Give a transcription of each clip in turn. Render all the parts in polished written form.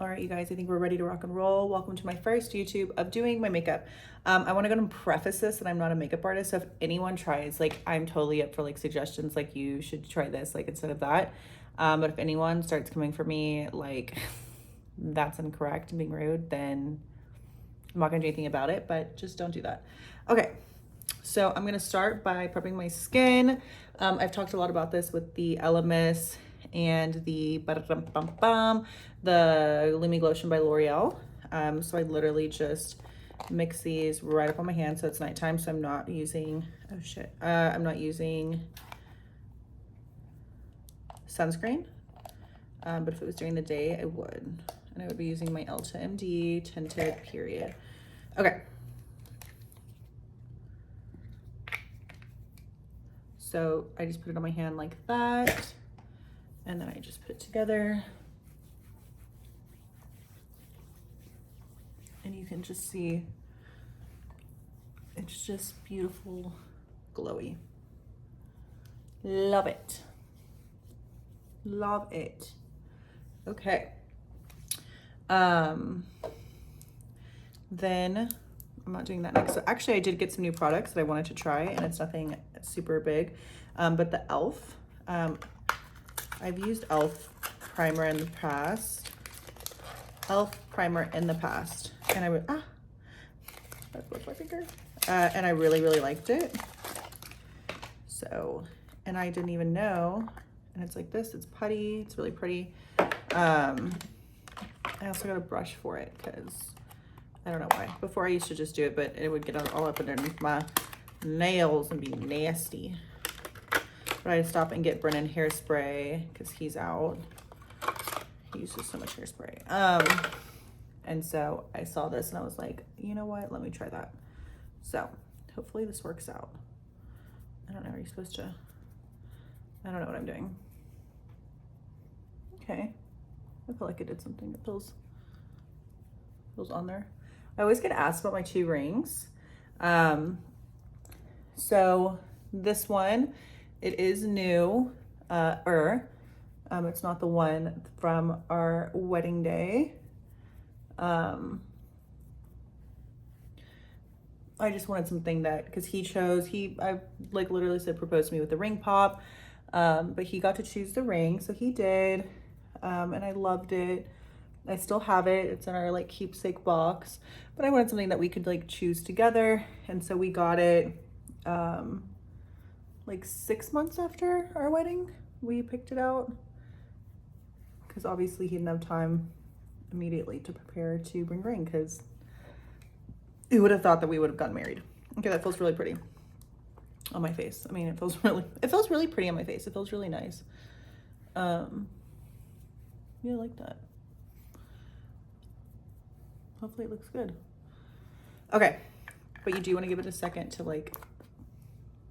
All right, you guys, I think we're ready to rock and roll. Welcome to my first YouTube of doing my makeup. I want to go and preface this that I'm not a makeup artist. So if anyone tries, like, I'm totally up for like suggestions, like you should try this, like instead of that. But if anyone starts coming for me, like that's incorrect and being rude, then I'm not gonna do anything about it, but just don't do that. Okay, so I'm gonna start by prepping my skin. I've talked a lot about this with the Elemis and the Lumi Glotion by L'Oreal. So I literally just mix these right up on my hand so it's nighttime, so I'm not using, oh shit, I'm not using sunscreen. But if it was during the day, I would. And I would be using my Elta MD Tinted Period. Okay. So I just put it on my hand like that. And then I just put it together. And you can just see, it's just beautiful, glowy. Love it. Love it. Okay. Then I'm not doing that next. So actually I did get some new products that I wanted to try, and it's nothing super big. But the e.l.f. I've used e.l.f. primer in the past. e.l.f. primer in the past. And I would, that broke my finger. And I really, really liked it. So, and I didn't even know. And it's like this, it's putty, it's really pretty. I also got a brush for it because I don't know why. Before I used to just do it, but it would get all up underneath my nails and be nasty. But I had to stop and get Brennan hairspray because he's out. He uses so much hairspray. And so I saw this and I was like, you know what? Let me try that. So hopefully this works out. I don't know. Are you supposed to? I don't know what I'm doing. Okay. I feel like I did something. It feels on there. I always get asked about my 2 rings. So this one, it is new. It's not the one from our wedding day. I just wanted something that, because I like literally said propose to me with the ring pop, but he got to choose the ring, so he did, and I loved it. I still have it. It's in our like keepsake box, but I wanted something that we could like choose together, and so we got it like 6 months after our wedding. We picked it out because obviously he didn't have time immediately to prepare to bring ring, because who would have thought that we would have gotten married? Okay, that feels really pretty on my face. I mean, it feels really pretty on my face. It feels really nice. Yeah, I like that. Hopefully it looks good. Okay, but you do want to give it a second to like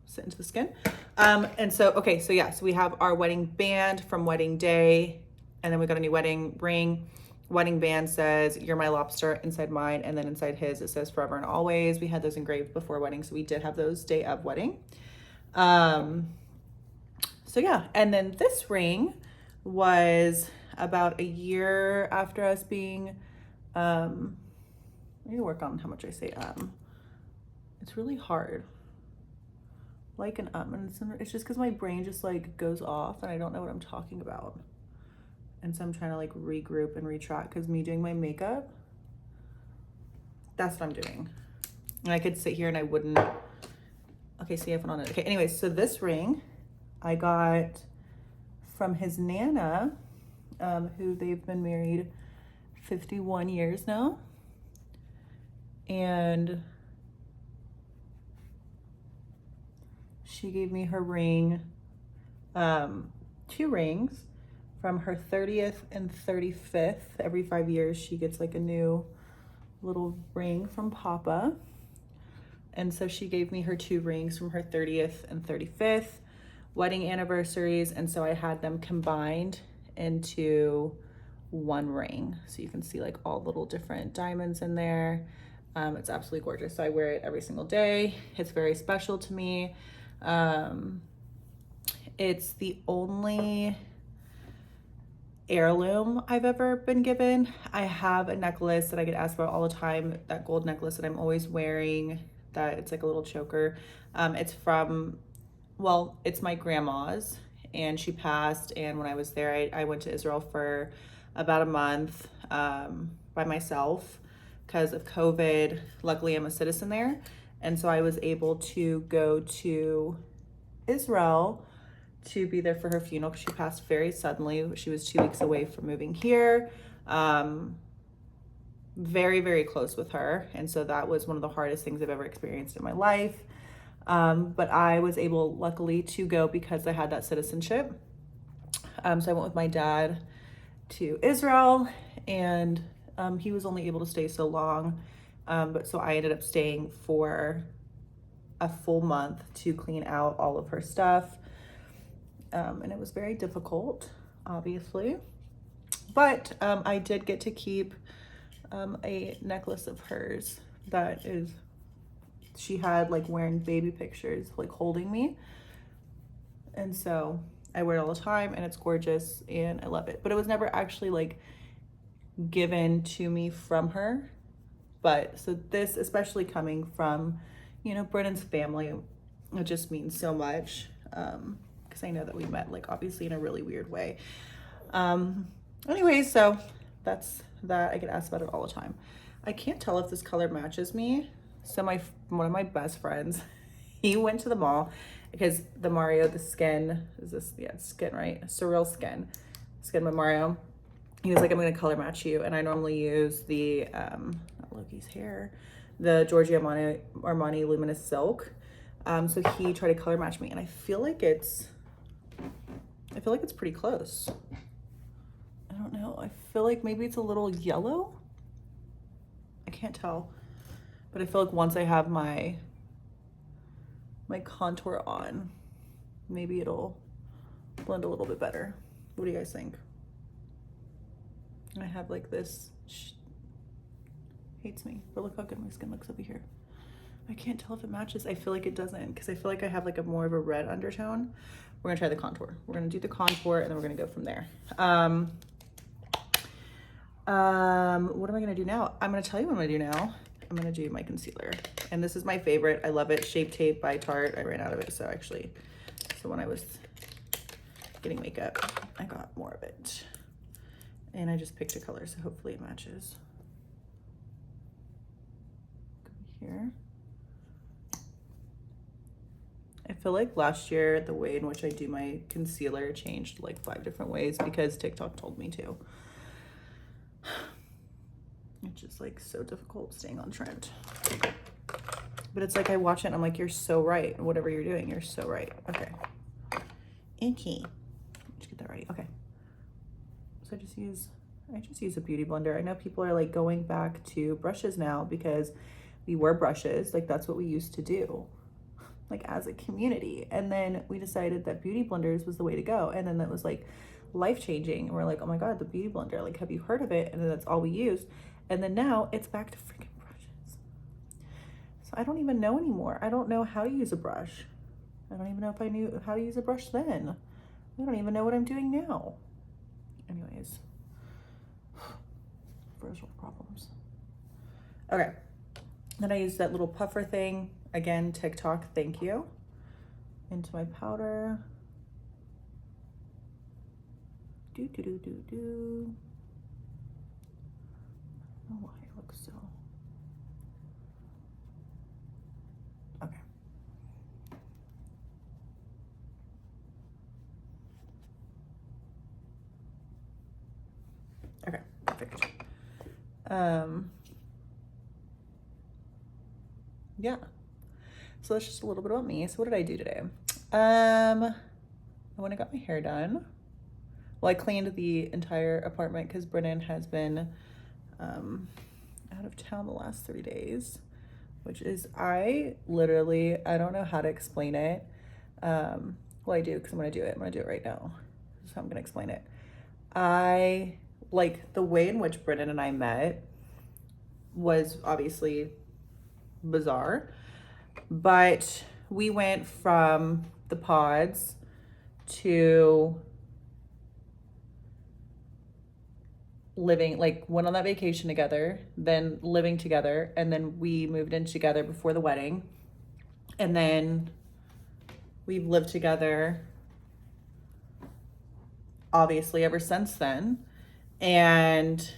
sit into the skin. And so, okay, so yeah, so we have our wedding band from wedding day, and then we got a new wedding ring. Wedding band says, "You're my lobster," inside mine, and then inside his, it says "Forever and Always." We had those engraved before wedding, so we did have those day of wedding. So yeah, and then this ring was about a year after us being, I need to work on how much I say It's really hard. Like an and it's just because my brain just like goes off and I don't know what I'm talking about. And so I'm trying to like regroup and retrack, because me doing my makeup, that's what I'm doing. And I could sit here and I wouldn't. Okay, see, I put on it. Okay, anyways, so this ring I got from his Nana, who they've been married 51 years now. And she gave me her ring, 2 rings from her 30th and 35th. Every 5 years, she gets like a new little ring from Papa. And so she gave me her 2 rings from her 30th and 35th wedding anniversaries. And so I had them combined into 1 ring. So you can see like all little different diamonds in there. It's absolutely gorgeous. So I wear it every single day. It's very special to me. It's the only heirloom I've ever been given. I have a necklace that I get asked about all the time, that gold necklace that I'm always wearing, that it's like a little choker. It's from, well, it's my grandma's, and she passed, and when I was there, I went to Israel for about a month by myself because of COVID. Luckily, I'm a citizen there, and so I was able to go to Israel to be there for her funeral because she passed very suddenly. She was 2 weeks away from moving here. Very, very close with her, and so that was one of the hardest things I've ever experienced in my life. But I was able, luckily, to go because I had that citizenship. So I went with my dad to Israel, and he was only able to stay so long. But so I ended up staying for a full month to clean out all of her stuff. And it was very difficult, obviously. But I did get to keep a necklace of hers that is, she had like wearing baby pictures, like holding me. And so I wear it all the time, and it's gorgeous and I love it. But it was never actually like given to me from her. But so this, especially coming from, you know, Brennan's family, it just means so much. Because I know that we met like obviously in a really weird way. Anyways, so that's that. I get asked about it all the time. I can't tell if this color matches me. So one of my best friends, he went to the mall because the Mario, the skin, is this, yeah, it's skin, right? Surreal Skin by Mario. He was like, I'm gonna color match you. And I normally use the, not Loki's hair, the Giorgio Armani Luminous Silk. So he tried to color match me, and I feel like it's pretty close. I don't know. I feel like maybe it's a little yellow. I can't tell. But I feel like once I have my contour on, maybe it'll blend a little bit better. What do you guys think? I have like this, hates me, but look how good my skin looks over here. I can't tell if it matches. I feel like it doesn't, because I feel like I have like a more of a red undertone. We're gonna try the contour. We're gonna do the contour, and then we're gonna go from there. What am I gonna do now? I'm gonna tell you what I'm gonna do now. I'm gonna do my concealer, and this is my favorite. I love it. Shape Tape by Tarte. I ran out of it, so when I was getting makeup, I got more of it, and I just picked a color, so hopefully it matches. Here. I feel like last year the way in which I do my concealer changed like 5 different ways because TikTok told me to. It's just like so difficult staying on trend. But it's like I watch it and I'm like, you're so right. Whatever you're doing, you're so right. Okay. Let's get that ready. Okay. So I just use a beauty blender. I know people are like going back to brushes now because we were brushes. Like that's what we used to do, like as a community. And then we decided that beauty blenders was the way to go. And then that was like life-changing. And we're like, oh my God, the beauty blender, like, have you heard of it? And then that's all we used. And then now it's back to freaking brushes. So I don't even know anymore. I don't know how to use a brush. I don't even know if I knew how to use a brush then. I don't even know what I'm doing now. Anyways, first world problems. Okay. Then I use that little puffer thing. Again, TikTok, thank you. Into my powder. Do. I don't know why it looks so. Okay. Okay, perfect. Yeah. So that's just a little bit about me. So what did I do today? When I got my hair done, well, I cleaned the entire apartment because Brennan has been out of town the last 3 days, which is, I don't know how to explain it. Well, I do, because I'm going to do it. I'm going to do it right now. So I'm going to explain it. I like the way in which Brennan and I met was obviously bizarre, but we went from the pods to living, like went on that vacation together, then living together, and then we moved in together before the wedding. And then we've lived together obviously ever since then. And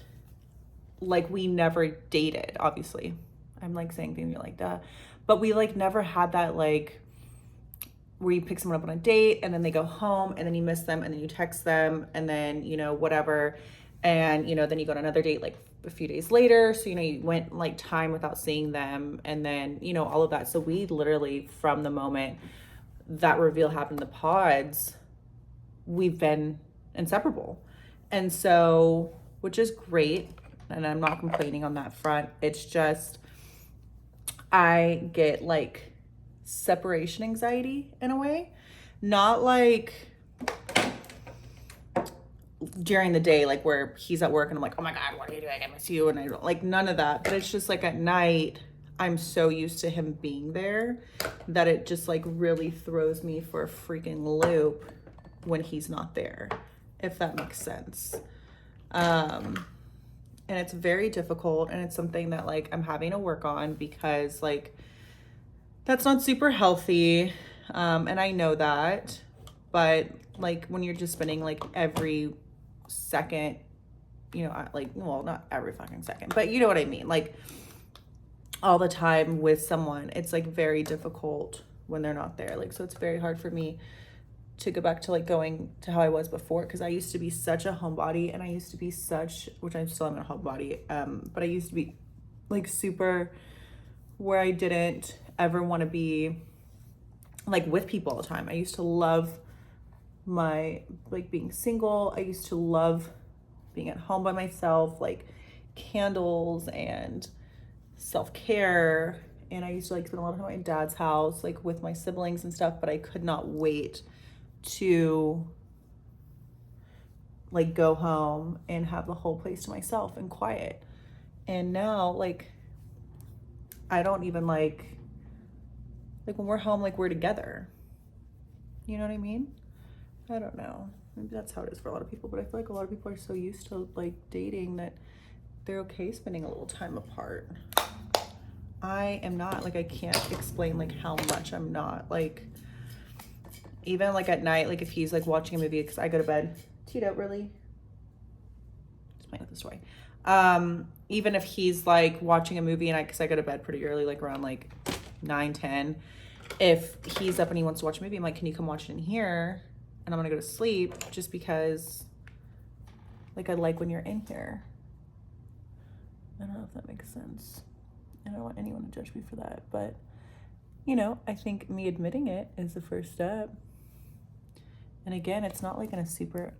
like we never dated, obviously. I'm like saying things, you're like, duh. But we like never had that like where you pick someone up on a date and then they go home and then you miss them and then you text them and then, you know, whatever. And, you know, then you go on another date like a few days later. So, you know, you went like time without seeing them and then, you know, all of that. So we literally, from the moment that reveal happened in the pods, we've been inseparable. And so, which is great. And I'm not complaining on that front. It's just, I get like separation anxiety in a way, not like during the day, like where he's at work and I'm like, oh my God, what are you doing? I miss you. And I don't like none of that, but it's just like at night, I'm so used to him being there that it just like really throws me for a freaking loop when he's not there, if that makes sense. And it's very difficult and it's something that like I'm having to work on because like that's not super healthy. And I know that, but like when you're just spending like every second, you know, like, well, not every fucking second, but you know what I mean? Like all the time with someone, it's like very difficult when they're not there. Like, so it's very hard for me to go back to like going to how I was before, because I used to be such a homebody and I used to be such, which I still am a homebody, but I used to be like super where I didn't ever want to be like with people all the time. I used to love my like being single. I used to love being at home by myself, like candles and self-care. And I used to like spend a lot of time at my dad's house, like with my siblings and stuff, but I could not wait to like go home and have the whole place to myself and quiet. And now like I don't even like when we're home, like we're together. You know what I mean? I don't know. Maybe that's how it is for a lot of people, but I feel like a lot of people are so used to like dating that they're okay spending a little time apart. I am not. Like I can't explain like how much I'm not. Like even like at night, like if he's like watching a movie, because I go to bed. Tito, really? Just playing with the story. Even if he's like watching a movie and because I go to bed pretty early, like around like 9-10, if he's up and he wants to watch a movie, I'm like, can you come watch it in here? And I'm gonna go to sleep, just because like I like when you're in here. I don't know if that makes sense. I don't want anyone to judge me for that, but you know, I think me admitting it is the first step. And again, it's not like in a super,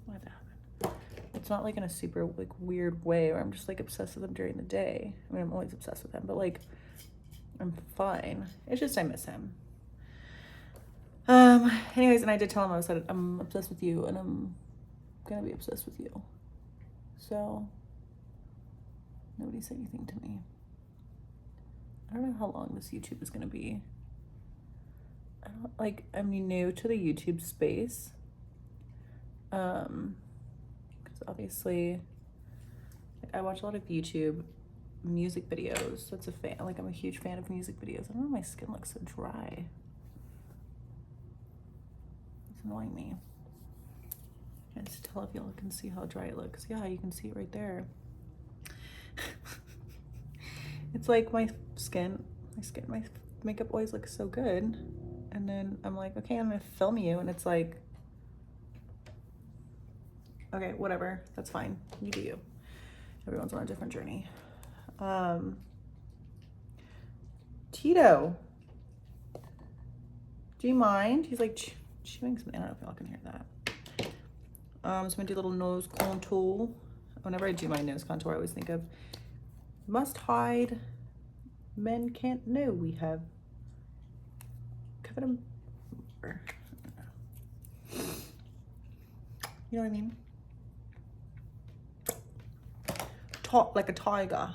what happened? It's not like in a super like weird way where I'm just like obsessed with him during the day. I mean, I'm always obsessed with him, but like I'm fine. It's just I miss him. Anyways, and I did tell him, I said, I'm obsessed with you and I'm gonna be obsessed with you. So nobody said anything to me. I don't know how long this YouTube is gonna be. I'm new to the YouTube space. Because obviously like, I watch a lot of YouTube music videos. That's a fan. Like I'm a huge fan of music videos. I don't know, my skin looks so dry. It's annoying me. I just tell if y'all can see how dry it looks. Yeah, you can see it right there. It's like my makeup always looks so good. And then I'm like, okay, I'm gonna film you. And it's like, okay, whatever, that's fine. You do you. Everyone's on a different journey. Tito, do you mind? He's like chewing something. I don't know if y'all can hear that. So I'm gonna do a little nose contour. Whenever I do my nose contour, I always think of must hide. Men can't know we have covered them. You know what I mean? Talk like a tiger.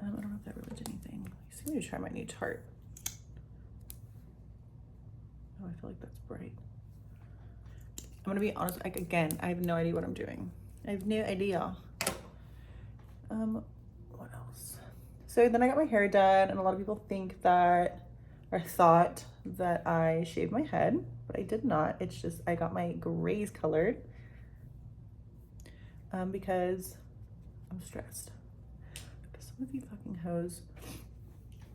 I don't know if that really did anything. I'm gonna try my new Tarte. Oh, I feel like that's bright. I'm gonna be honest, like again, I have no idea what I'm doing. I have no idea. What else? So then I got my hair done, and a lot of people think that, or thought that I shaved my head, but I did not. It's just I got my grays colored because I'm stressed. Because some of you fucking hoes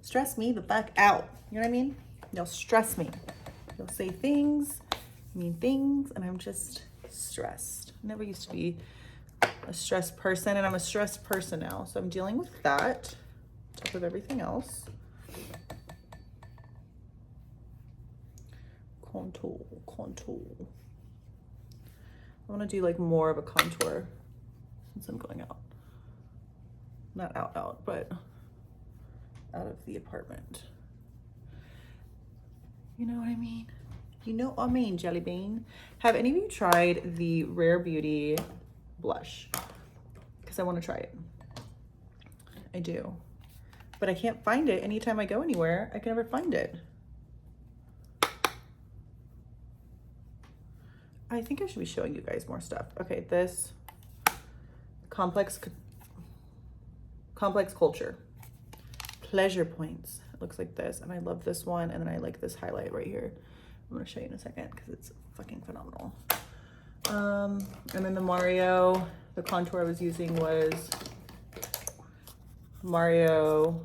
stress me the fuck out. You know what I mean? You'll stress me. You'll say things, mean things, and I'm just stressed. I never used to be a stressed person, and I'm a stressed person now. So I'm dealing with that on top of everything else. Contour. I want to do like more of a contour since I'm going out. Not out, but out of the apartment. You know what I mean? You know what I mean, Jelly Bean. Have any of you tried the Rare Beauty blush? Because I want to try it. I do. But I can't find it anytime I go anywhere. I can never find it. I think I should be showing you guys more stuff. Okay, this Complex Culture. Pleasure Points. It looks like this, and I love this one, and then I like this highlight right here. I'm gonna show you in a second because it's fucking phenomenal. And then the contour I was using was Mario.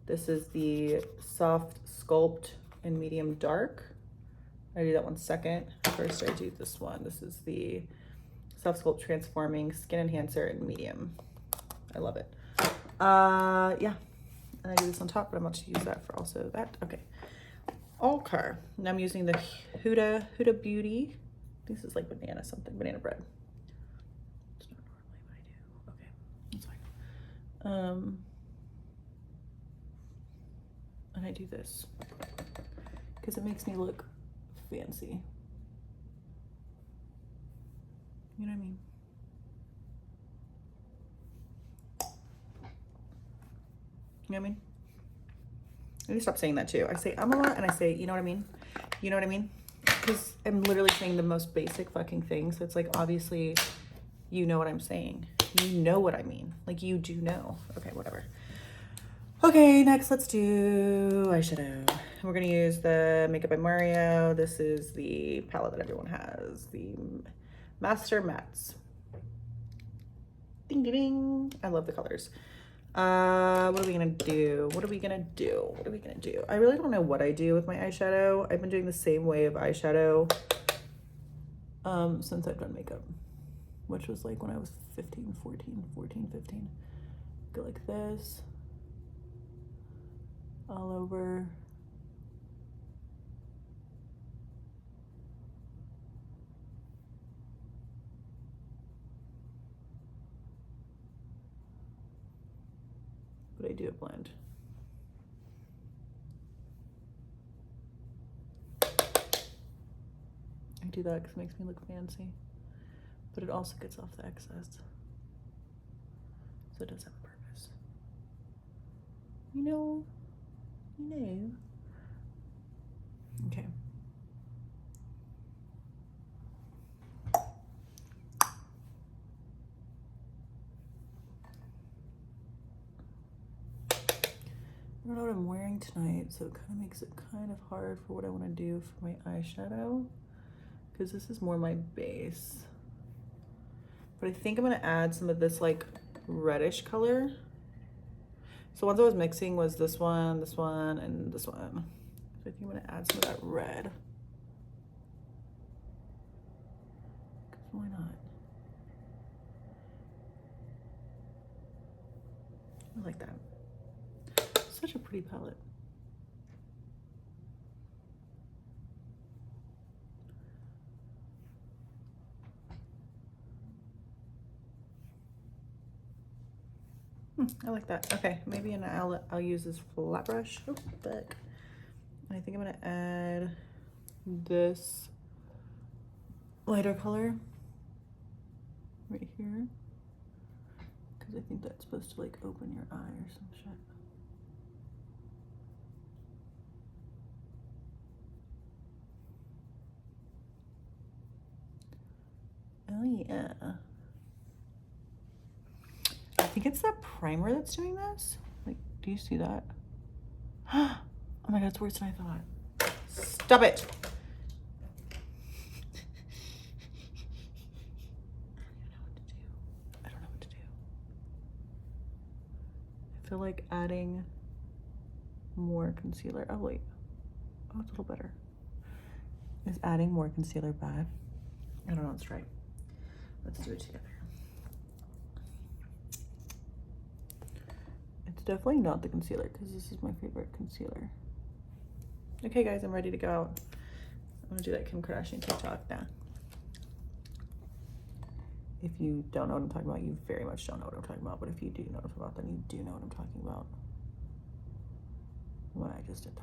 This is the Soft Sculpt in medium dark. I do that one second. First I do this one. This is the Soft Sculpt Transforming Skin Enhancer in medium. I love it. Yeah. And I do this on top, but I'm about to use that for also that. Okay. Okay. Now I'm using the Huda Beauty. This is like banana bread. It's not normally what I do. Okay, that's fine. And I do this because it makes me look fancy. You know what I mean? You know what I mean? I need to stop saying that too. I say a lot, and I say, you know what I mean? You know what I mean? Because I'm literally saying the most basic fucking thing. So it's like, obviously, you know what I'm saying. You know what I mean. Like, you do know. Okay, whatever. Okay, next let's do eyeshadow. We're gonna use the Makeup by Mario. This is the palette that everyone has. The Master Mattes. Ding, ding, ding. I love the colors. What are we gonna do? I really don't know what I do with my eyeshadow. I've been doing the same way of eyeshadow since I've done makeup, which was like when I was 15. Go like this, all over. But I do a blend. I do that because it makes me look fancy, but it also gets off the excess. So it does have a purpose. You know. Okay. I don't know what I'm wearing tonight, so it kind of makes it kind of hard for what I want to do for my eyeshadow, because this is more my base. But I think I'm going to add some of this like reddish color. So ones I was mixing was this one, and this one. So I think I'm going to add some of that red. Because why not? I like that. Such a pretty palette. I like that. Okay, maybe I'll use this flat brush. Oh, fuck. I think I'm gonna add this lighter color right here, because I think that's supposed to like open your eye or some shit. Oh yeah. think it's that primer that's doing this. Like, do you see that? Oh my god, it's worse than I thought. Stop it. I don't know what to do. I feel like adding more concealer. Oh wait. Oh, it's a little better. Is adding more concealer bad? I don't know, let's try. Let's do it together. It's definitely not the concealer because this is my favorite concealer. Okay guys, I'm ready to go out. I'm gonna do that Kim Kardashian TikTok now. If you don't know what I'm talking about, you very much don't know what I'm talking about. But if you do know what I'm talking about, then you do know what I'm talking about. When I just did that.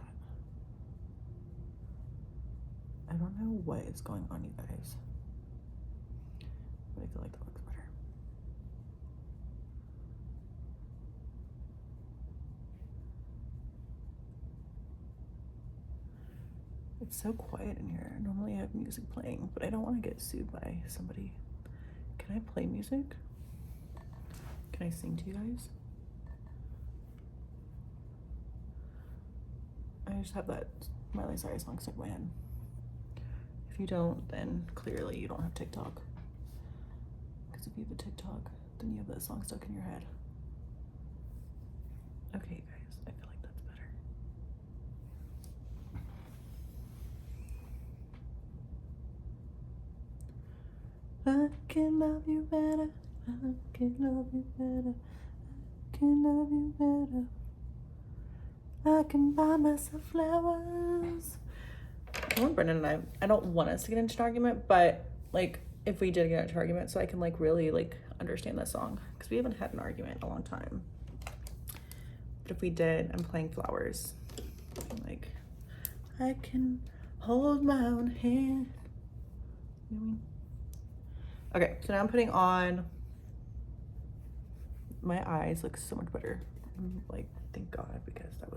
I don't know what is going on, you guys. But I feel like that looks better. It's so quiet in here. Normally I have music playing, but I don't want to get sued by somebody. Can I play music? Can I sing to you guys? I just have that Miley Cyrus song stuck in my head. If you don't, then clearly you don't have TikTok. Because if you have a TikTok, then you have that song stuck in your head. Okay, guys, I feel like that's better. I can love you better. I can love you better. I can love you better. I can buy myself flowers. I want Brendan and I don't want us to get into an argument, but like if we did get into an argument, so I can like really like understand this song, because we haven't had an argument in a long time. But if we did, I'm playing flowers. I'm like, I can hold my own hand. You know what I mean? Okay, so now I'm putting on my eyes. Look so much better. I'm like, thank God, because that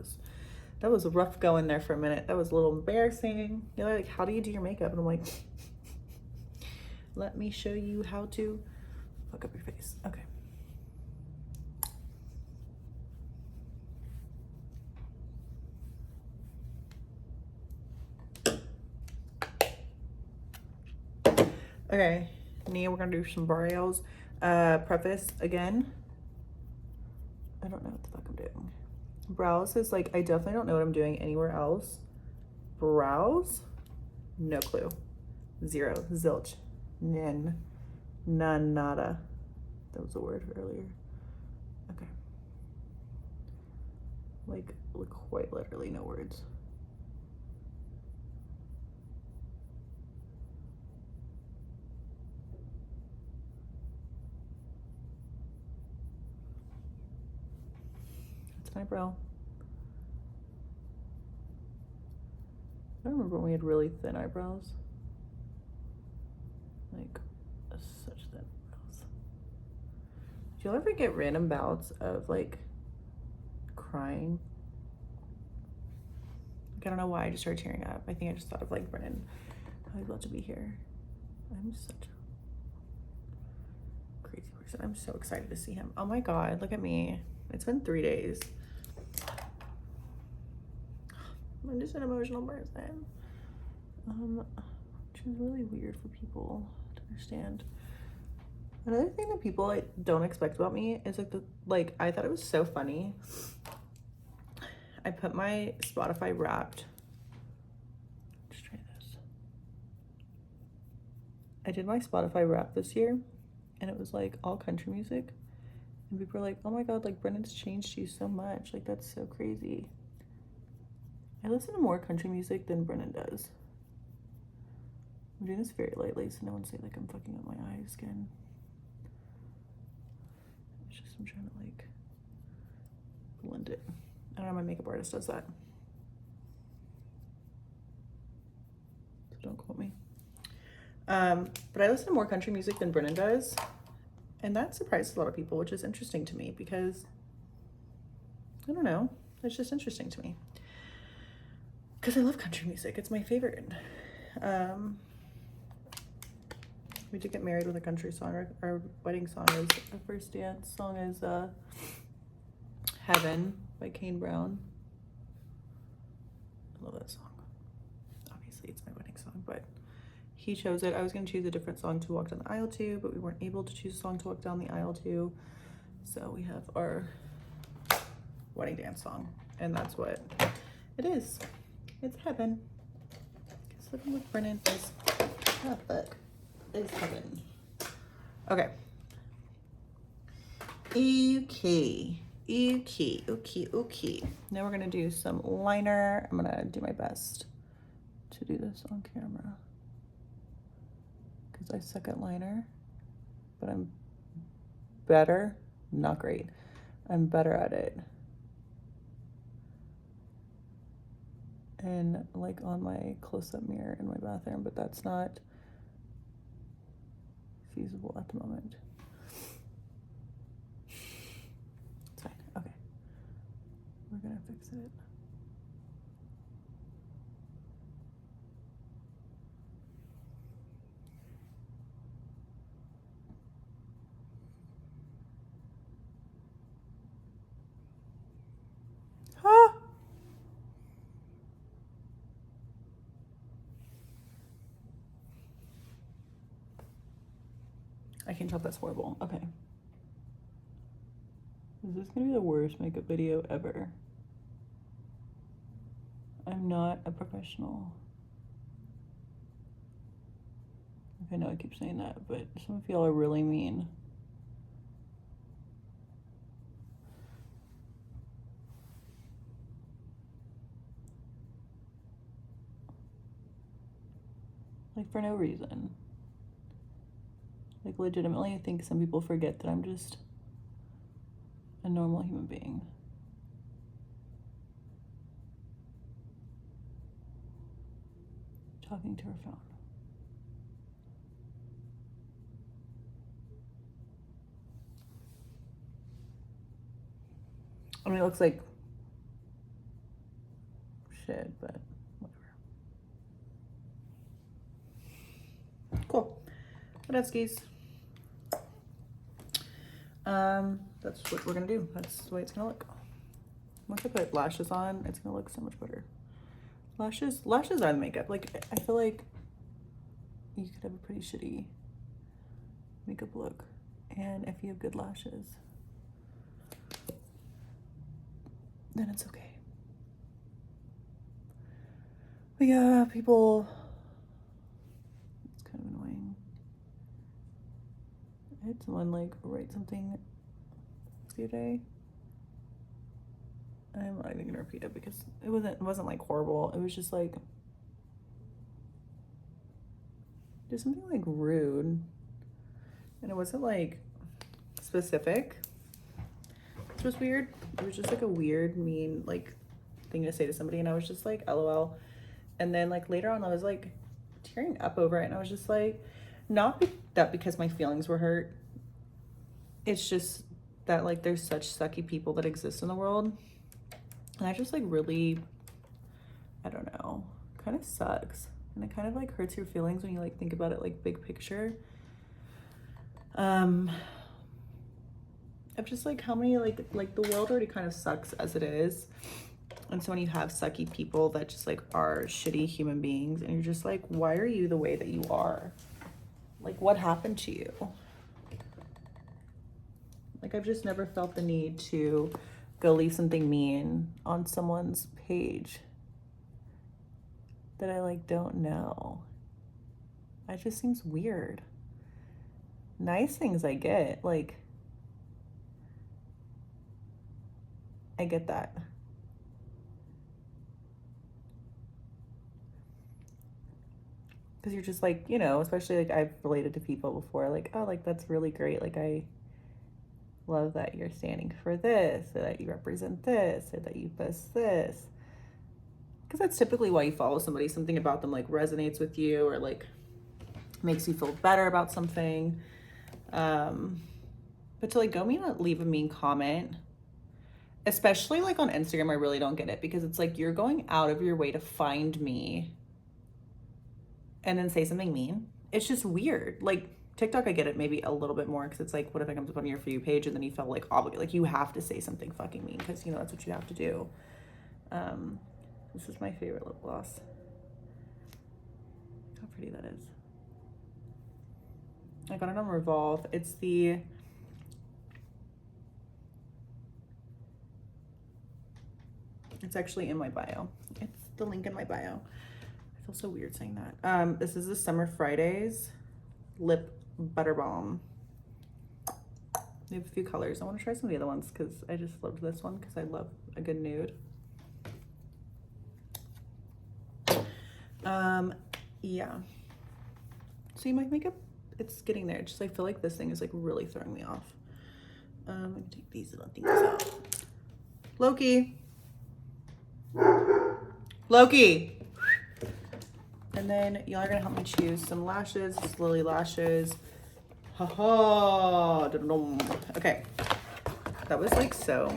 was rough going there for a minute. That was a little embarrassing. You know, like, how do you do your makeup? And I'm like, let me show you how to fuck up your face. Okay. Okay, now we're gonna do some brows. Preface again. I don't know what the fuck I'm doing. Brows is like, I definitely don't know what I'm doing anywhere else. Brows, no clue. Zero, zilch, none, nada. That was a word earlier. Okay. Like quite literally no words. Eyebrow. I remember when we had really thin eyebrows. Like such thin eyebrows. Do you ever get random bouts of like crying? Like, I don't know why I just started tearing up. I think I just thought of like Brennan. How he's about to be here. I'm such a crazy person. I'm so excited to see him. Oh my God, look at me. It's been 3 days. I'm just an emotional person, which is really weird for people to understand. Another thing that people like don't expect about me is like I thought it was so funny. I put my Spotify Wrapped. Let's try this. I did my Spotify Wrapped this year, and it was like all country music, and people were like, "Oh my God, like Brendan's changed you so much. Like that's so crazy." I listen to more country music than Brennan does. I'm doing this very lightly so no one say like I'm fucking up my eye skin. It's just I'm trying to like blend it. I don't know, my makeup artist does that. So don't quote me. But I listen to more country music than Brennan does. And that surprises a lot of people, which is interesting to me because I don't know. It's just interesting to me. Because I love country music. It's my favorite. We did get married with a country song. Our wedding song is, our first dance song is Heaven by Kane Brown. I love that song. Obviously it's my wedding song, but he chose it. I was gonna choose a different song to walk down the aisle to, but we weren't able to choose a song to walk down the aisle to. So we have our wedding dance song, and that's what it is. It's Heaven. Because living with Brennan is heaven. Is heaven. Okay. Okay. Now we're gonna do some liner. I'm gonna do my best to do this on camera because I suck at liner, but I'm better. Not great. I'm better at it. And like on my close-up mirror in my bathroom, but that's not feasible at the moment. It's fine. Okay. We're gonna fix it. I can tell that's horrible. Okay. Is this gonna be the worst makeup video ever? I'm not a professional. I know I keep saying that, but some of y'all are really mean. Like for no reason. Like legitimately, I think some people forget that I'm just a normal human being. Talking to her phone. I mean, it looks like shit, but whatever. Cool. What else, skis? That's what we're gonna do. That's the way it's gonna look. Once I put lashes on, it's gonna look so much better. Lashes are the makeup. Like, I feel like you could have a pretty shitty makeup look, and if you have good lashes, then it's okay. But yeah, people, it's kind of annoying. I had someone like write something the other day. I'm not even gonna repeat it because it wasn't like horrible. It was just like there's something like rude, and it wasn't like specific, which was weird. It was just like a weird, mean like thing to say to somebody, and I was just like, LOL. And then like later on, I was like tearing up over it, and I was just like, not that because my feelings were hurt. It's just that like there's such sucky people that exist in the world. And I just like really, I don't know, kind of sucks. And it kind of like hurts your feelings when you like think about it like big picture. Of just like how many like the world already kind of sucks as it is. And so when you have sucky people that just like are shitty human beings, and you're just like, why are you the way that you are? Like, what happened to you? Like, I've just never felt the need to go leave something mean on someone's page that I like don't know. It just seems weird. Nice things I get, like, I get that. Because you're just like, you know, especially like I've related to people before, like, oh, like that's really great. Like, I love that you're standing for this, or that you represent this, or that you post this. Because that's typically why you follow somebody. Something about them like resonates with you, or like makes you feel better about something. But to like go leave a mean comment, especially like on Instagram, I really don't get it, because it's like you're going out of your way to find me and then say something mean. It's just weird. Like, TikTok, I get it maybe a little bit more because it's like, what if it comes up on your For You page and then you feel like obligated, like you have to say something fucking mean because you know that's what you have to do. This is my favorite lip gloss. How pretty that is. I got it on Revolve. It's actually in my bio. It's the link in my bio. I feel so weird saying that. This is the Summer Fridays Lip Butter Balm. They have a few colors. I want to try some of the other ones because I just loved this one because I love a good nude. Yeah. See my makeup? It's getting there. Just I feel like this thing is like really throwing me off. I'm gonna take these little things out. Loki. Loki. And then y'all are gonna help me choose some lashes. This is Lily Lashes. Ha ha. Okay. That was like so.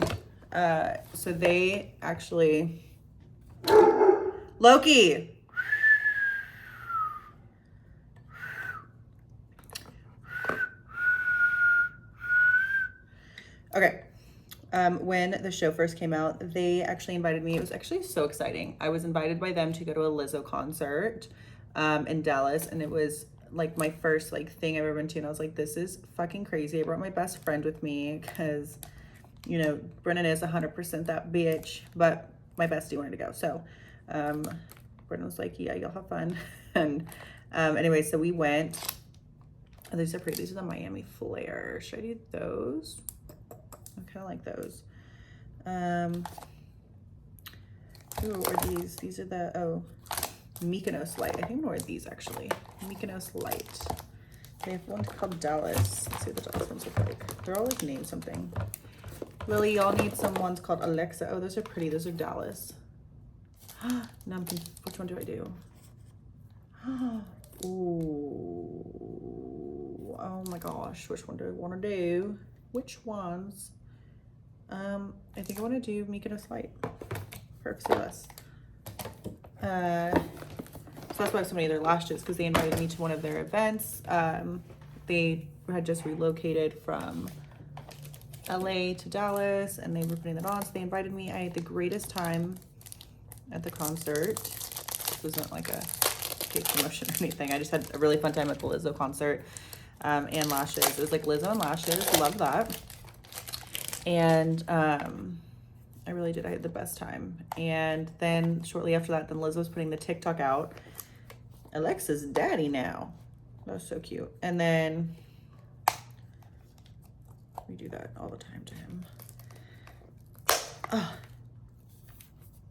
So they actually. Loki. Okay. When the show first came out, they actually invited me. It was actually so exciting. I was invited by them to go to a Lizzo concert in Dallas, and it was like my first like thing I've ever been to, and I was like, this is fucking crazy. I brought my best friend with me because, you know, Brennan is 100% that bitch, but my bestie wanted to go. So Brennan was like, yeah, you'll have fun. And anyway, so we went. Oh, these are pretty. These are the Miami Flare. Should I do those? I kind of like those. Ooh, or these. These are the, oh, Mykonos Light. I think I'm gonna wear these actually. Mykonos Light. They have one called Dallas. Let's see what the Dallas ones look like. They're all like named something. Lily, y'all need some ones called Alexa. Oh, those are pretty. Those are Dallas. Now I'm confused. Which one do I do? Ooh. Oh my gosh. Which one do I want to do? Which ones? I think I want to do Mykonos Light. Perfect. Less. So that's why I have so many of their lashes, because they invited me to one of their events. They had just relocated from LA to Dallas, and they were putting that on, so they invited me. I had the greatest time at the concert. This wasn't like a paid promotion or anything. I just had a really fun time at the Lizzo concert, and lashes. It was like Lizzo and lashes. Love that. And I really did. I had the best time. And then shortly after that, then Lizzo was putting the TikTok out. Alexa's daddy now. That was so cute. And then we do that all the time to him. Oh,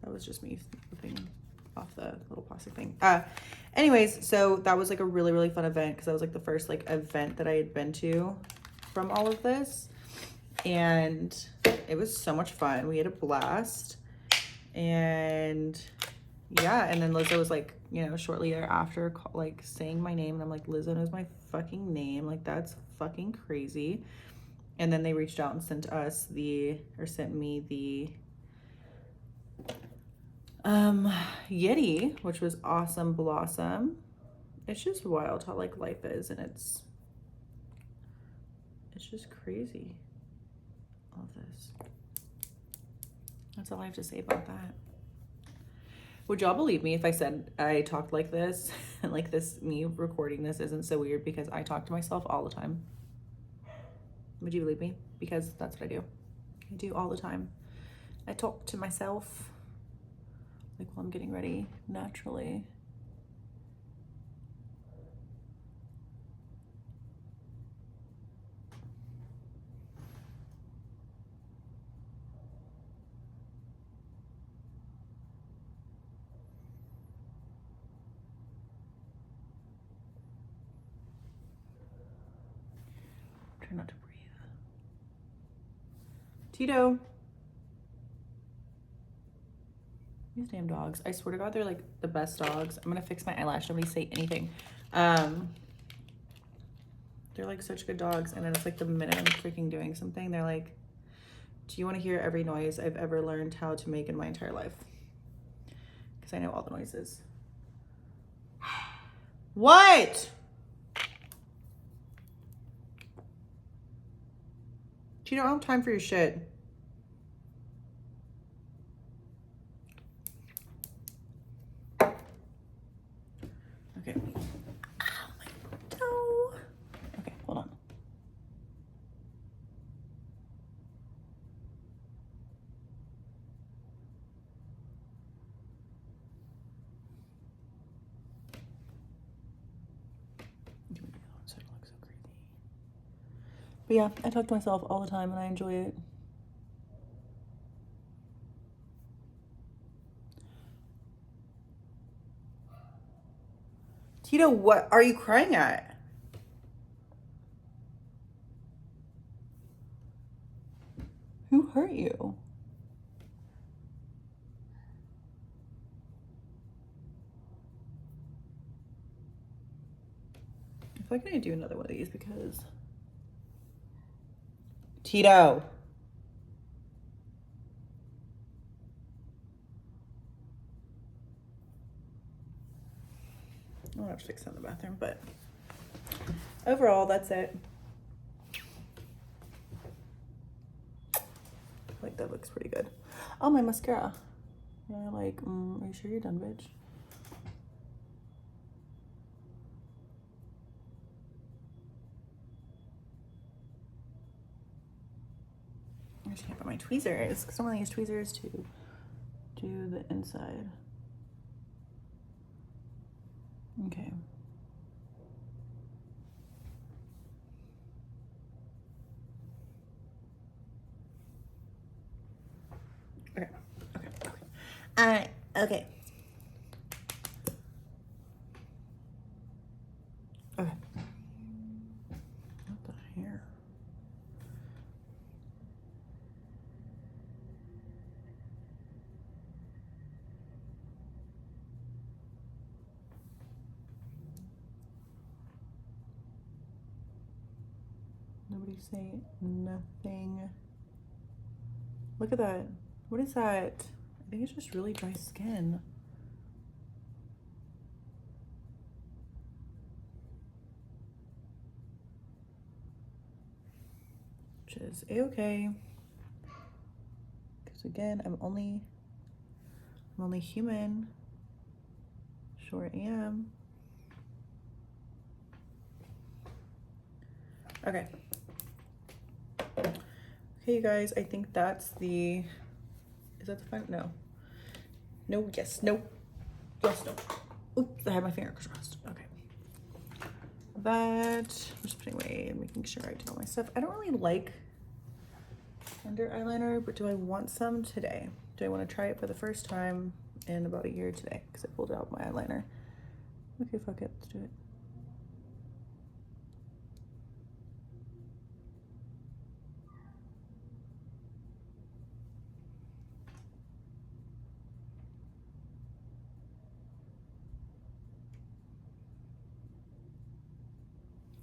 that was just me flipping off the little plastic thing. Anyways, so that was like a really, really fun event because that was like the first like event that I had been to from all of this. And it was so much fun. We had a blast. And yeah, and then Lizzo was like, you know, shortly thereafter, like saying my name, and I'm like, Lizzo knows my fucking name. Like, that's fucking crazy. And then they reached out and sent me the Yeti, which was awesome blossom. It's just wild how like life is, and it's just crazy. All of this. That's all I have to say about that. Would y'all believe me if I said I talked like this? And like this, me recording this isn't so weird because I talk to myself all the time. Would you believe me? Because that's what I do. I do all the time. I talk to myself like while I'm getting ready naturally. Try not to breathe. Tito. These damn dogs. I swear to God, they're like the best dogs. I'm gonna fix my eyelash. Nobody say anything. They're like such good dogs. And then it's like the minute I'm freaking doing something, they're like, do you want to hear every noise I've ever learned how to make in my entire life? Because I know all the noises. What? Tito, I don't have time for your shit. Okay. Ow, my toe. Okay, hold on. So it looks so crazy. But yeah, I talk to myself all the time and I enjoy it. Tito, what are you crying at? Who hurt you? I feel like I need to do another one of these because Tito. I'll have to fix that in the bathroom, but overall, that's it. Like that looks pretty good. Oh, my mascara. Yeah, like, are you sure you're done, bitch? I just can't put my tweezers because I want to use tweezers to do the inside. Okay. Okay. Okay. Okay. All right. Okay. Okay. What the hair? Nobody say nothing. Look at that. What is that? I think it's just really dry skin. Which is a-okay. Because again, I'm only human. Sure am. Okay. Okay, you guys, I think that's the, is that the final? No. No, yes, no. Yes, no. Oops, I had my finger crossed. Okay. That, I'm just putting away and making sure I did all my stuff. I don't really like under eyeliner, but do I want some today? Do I want to try it for the first time in about a year today? Because I pulled out my eyeliner. Okay, fuck it, let's do it.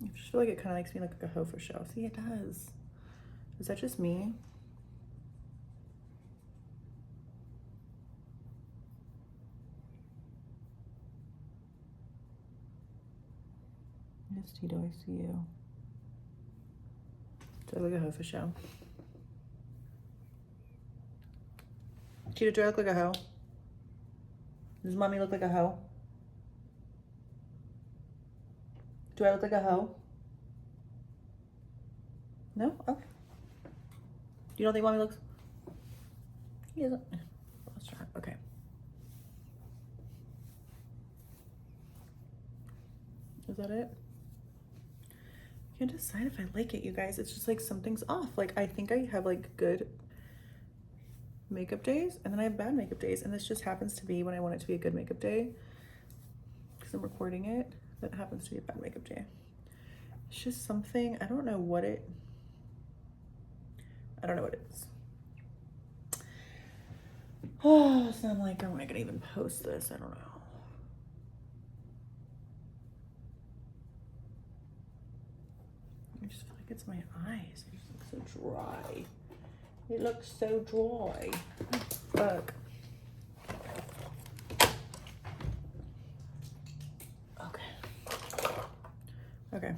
I just feel like it kind of makes me look like a hoe for show. See, it does. Is that just me? Yes, Tito, I see you. Do I look like a hoe for show? Tito, do I look like a hoe? Does mommy look like a hoe? Do I look like a hoe? No? Okay. You don't think mommy looks? He doesn't. Let's try. Okay. Is that it? I can't decide if I like it, you guys. It's just like something's off. Like I think I have like good makeup days and then I have bad makeup days, and this just happens to be when I want it to be a good makeup day because I'm recording it. That happens to be a bad makeup day. It's just something, I don't know what it is. Oh, so I'm like, am I gonna even post this? I don't know. I just feel like it's my eyes. They just look so dry. It looks so dry. Oh, fuck. Okay. Okay.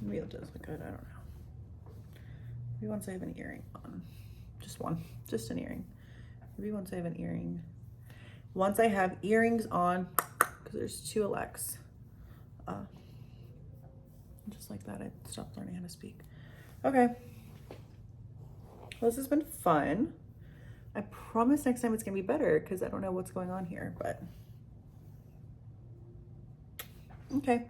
Maybe it does look good, I don't know. Maybe once I have an earring on. Just one, just an earring. Maybe once I have an earring. Once I have earrings on, because there's two Alex. Just like that, I stopped learning how to speak. Okay. Well, this has been fun. I promise next time it's gonna be better because I don't know what's going on here, but okay.